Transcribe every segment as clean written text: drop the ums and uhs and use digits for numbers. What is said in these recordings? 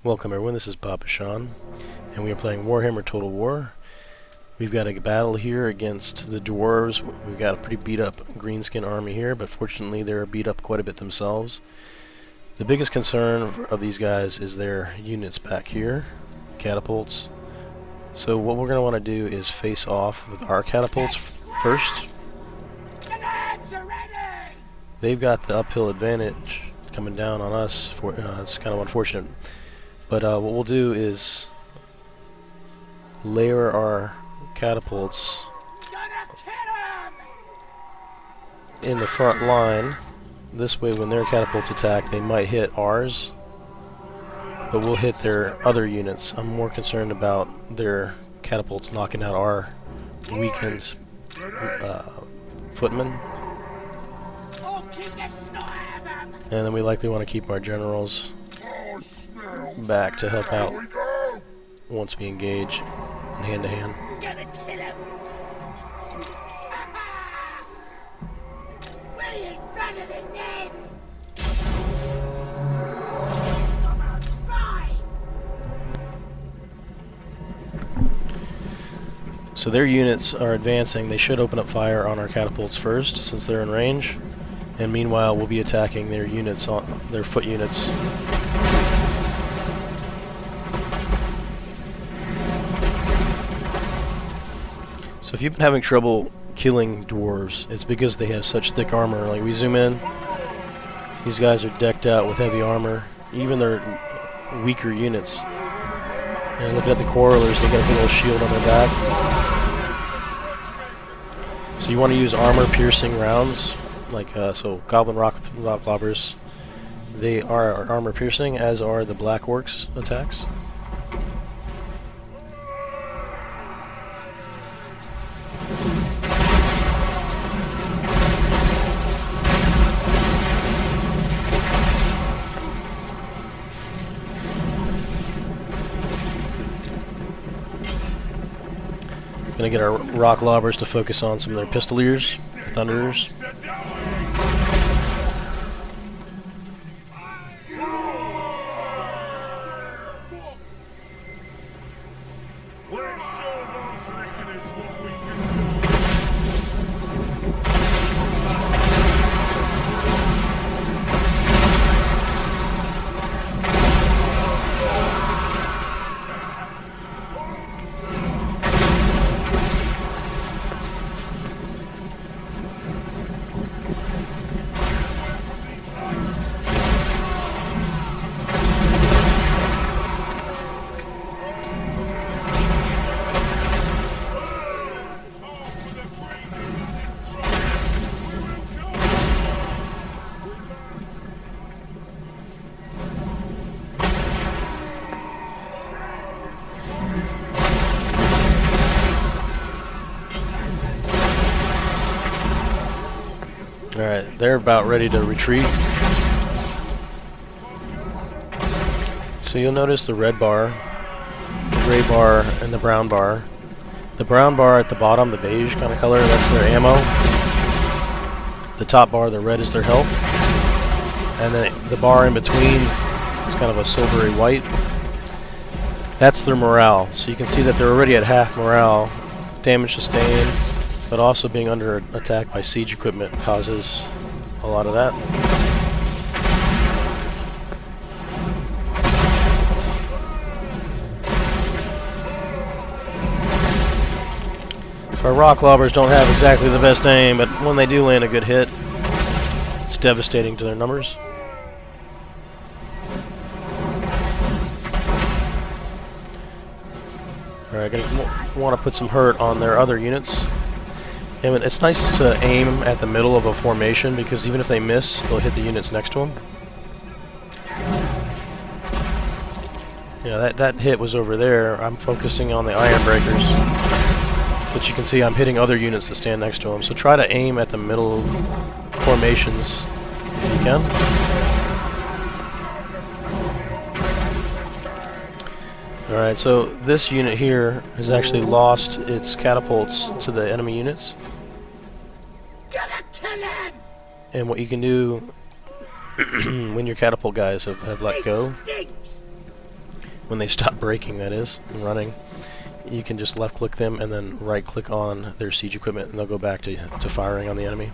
Welcome everyone, this is PapaSean, and we are playing Warhammer Total War. We've got a battle here against the Dwarves. We've got a pretty beat up Greenskin army here, but fortunately they're beat up quite a bit themselves. The biggest concern of these guys is their units back here, catapults. So what we're going to want to do is face off with our catapults first. They've got the uphill advantage coming down on us. It's kind of unfortunate. But what we'll do is layer our catapults in the front line. This way when their catapults attack, they might hit ours, but we'll hit their other units. I'm more concerned about their catapults knocking out our weakened footmen. And then we likely want to keep our generals back to help out once we engage in hand-to-hand. So their units are advancing. They should open up fire on our catapults first, since they're in range. And meanwhile, we'll be attacking their units, on their foot units. So if you've been having trouble killing dwarves, it's because they have such thick armor. Like, we zoom in, these guys are decked out with heavy armor, even their weaker units. And looking at the quarrelers, they got a big old shield on their back. So you want to use armor-piercing rounds, like so Goblin rock lobbers. They are armor-piercing, as are the Black Orcs attacks. Gonna get our rock lobbers to focus on some of their pistoliers, thunderers. Alright, they're about ready to retreat. So you'll notice the red bar, the gray bar, and the brown bar. The brown bar at the bottom, the beige kind of color, that's their ammo. The top bar, the red, is their health. And then the bar in between is kind of a silvery white. That's their morale. So you can see that they're already at half morale. Damage sustained, but also being under attack by siege equipment causes a lot of that. So our rock lobbers don't have exactly the best aim, but when they do land a good hit, it's devastating to their numbers. Alright, gonna want to put some hurt on their other units. And it's nice to aim at the middle of a formation, because even if they miss, they'll hit the units next to them. Yeah, that hit was over there. I'm focusing on the iron breakers. But you can see I'm hitting other units that stand next to them. So try to aim at the middle of formations if you can. Alright, so this unit here has actually lost its catapults to the enemy units. And what you can do when your catapult guys have let go when they stop breaking, that is, and running, you can just left click them and then right click on their siege equipment and they'll go back to firing on the enemy.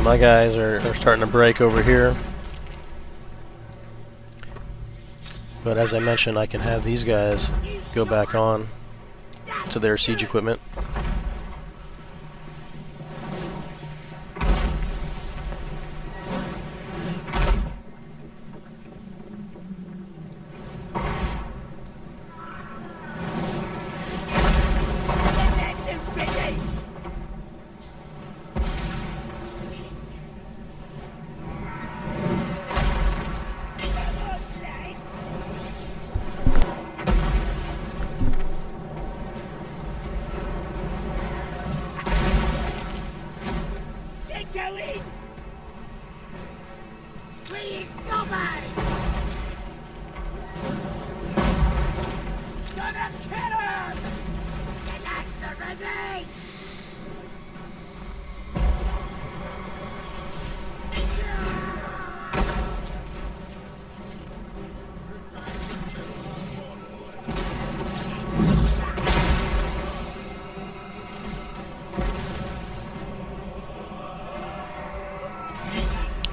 My guys are starting to break over here. But as I mentioned, I can have these guys go back on to their siege equipment.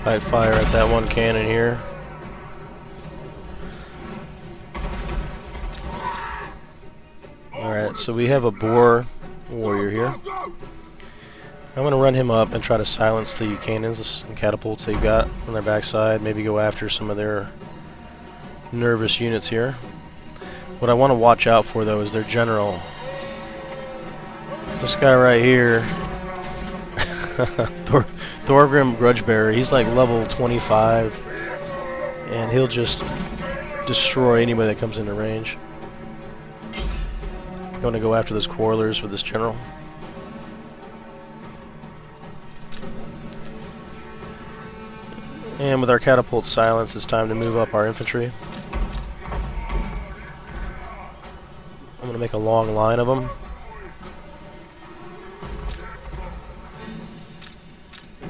I fire at that one cannon here. Alright, so we have a boar warrior here. I'm going to run him up and try to silence the cannons and catapults they've got on their backside. Maybe go after some of their nervous units here. What I want to watch out for, though, is their general. This guy right here, Thorgrim Grudgebearer, he's like level 25, and he'll just destroy anybody that comes into range. I'm going to go after those quarrelers with this general. And with our catapult silence, it's time to move up our infantry. I'm going to make a long line of them.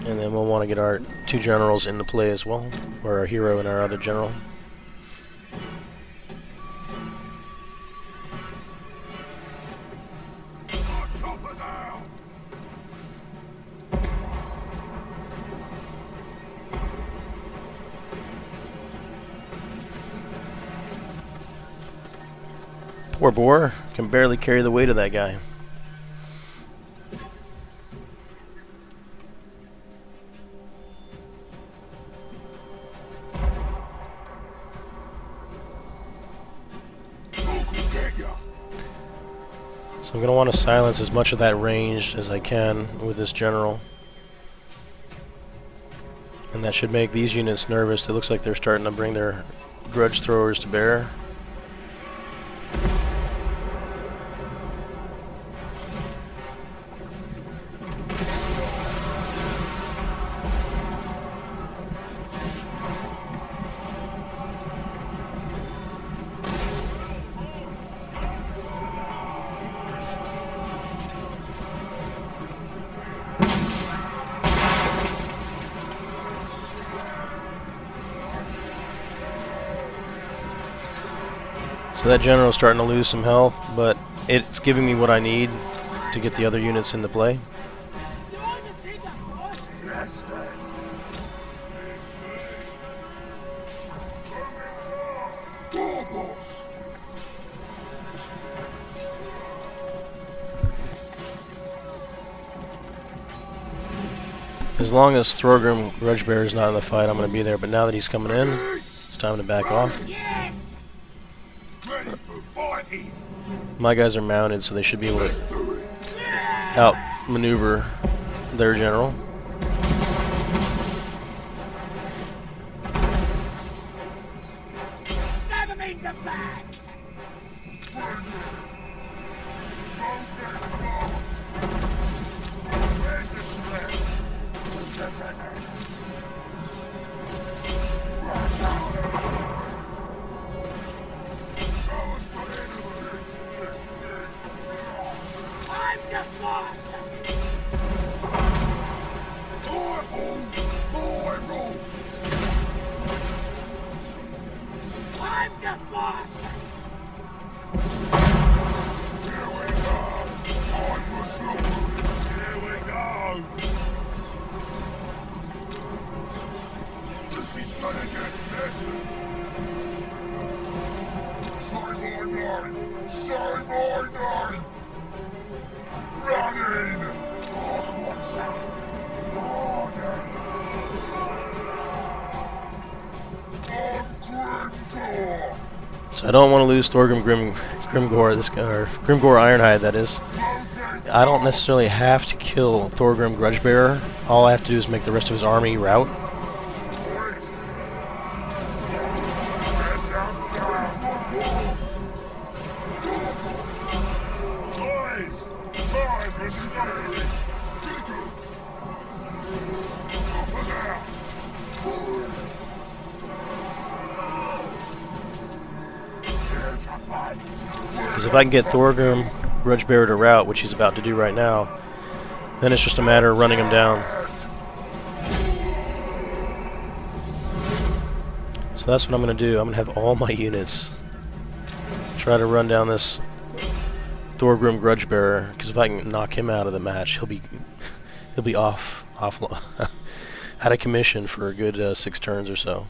And then we'll want to get our two generals into play as well, or our hero and our other general. Poor boar can barely carry the weight of that guy. So I'm going to want to silence as much of that range as I can with this general. And that should make these units nervous. It looks like they're starting to bring their grudge throwers to bear. So that general's starting to lose some health, but it's giving me what I need to get the other units into play. As long as Thorgrim Grudgebearer is not in the fight, I'm going to be there, but now that he's coming in, it's time to back off. My guys are mounted, so they should be able to outmaneuver their general. the back! I'm the boss! I'm the boss! Here we go! Time for slaughter! Here we go! This is gonna get messy! Say my name! Say my name! Run in! Oh, what's that? Order! So I don't want to lose Thorgrim Grimgor, this guy, or Grimgor Ironhide, that is. I don't necessarily have to kill Thorgrim Grudgebearer. All I have to do is make the rest of his army rout. Because if I can get Thorgrim Grudgebearer to rout, which he's about to do right now, then it's just a matter of running him down. So that's what I'm going to do. I'm going to have all my units try to run down this Thorgrim Grudgebearer, because if I can knock him out of the match, he'll be off out of commission for a good 6 turns or so.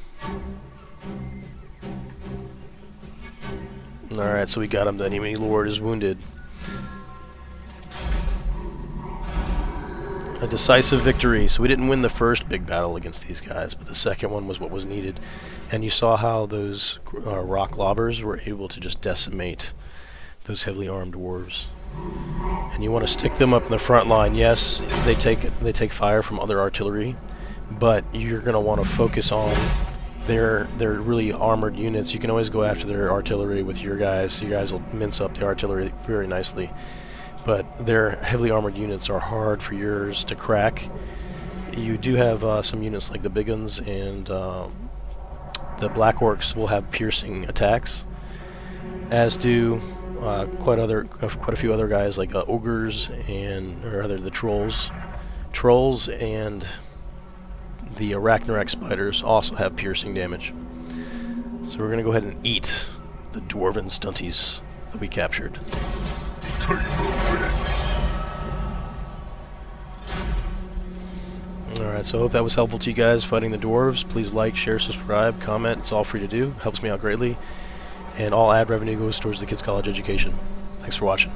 Alright, so we got him. The enemy lord is wounded. A decisive victory. So we didn't win the first big battle against these guys, but the second one was what was needed. And you saw how those rock lobbers were able to just decimate those heavily armed dwarves. And you want to stick them up in the front line. Yes, they take fire from other artillery, but you're going to want to focus on their really armored units. You can always go after their artillery with your guys. You guys will mince up the artillery very nicely. But their heavily armored units are hard for yours to crack. You do have some units like the big ones, and the Black Orcs will have piercing attacks, as do quite a few other guys like ogres and the trolls and the Arachnorak spiders also have piercing damage. So we're going to go ahead and eat the dwarven stunties that we captured. Alright, so I hope that was helpful to you guys fighting the dwarves. Please like, share, subscribe, comment. It's all free to do. Helps me out greatly. And all ad revenue goes towards the kids' college education. Thanks for watching.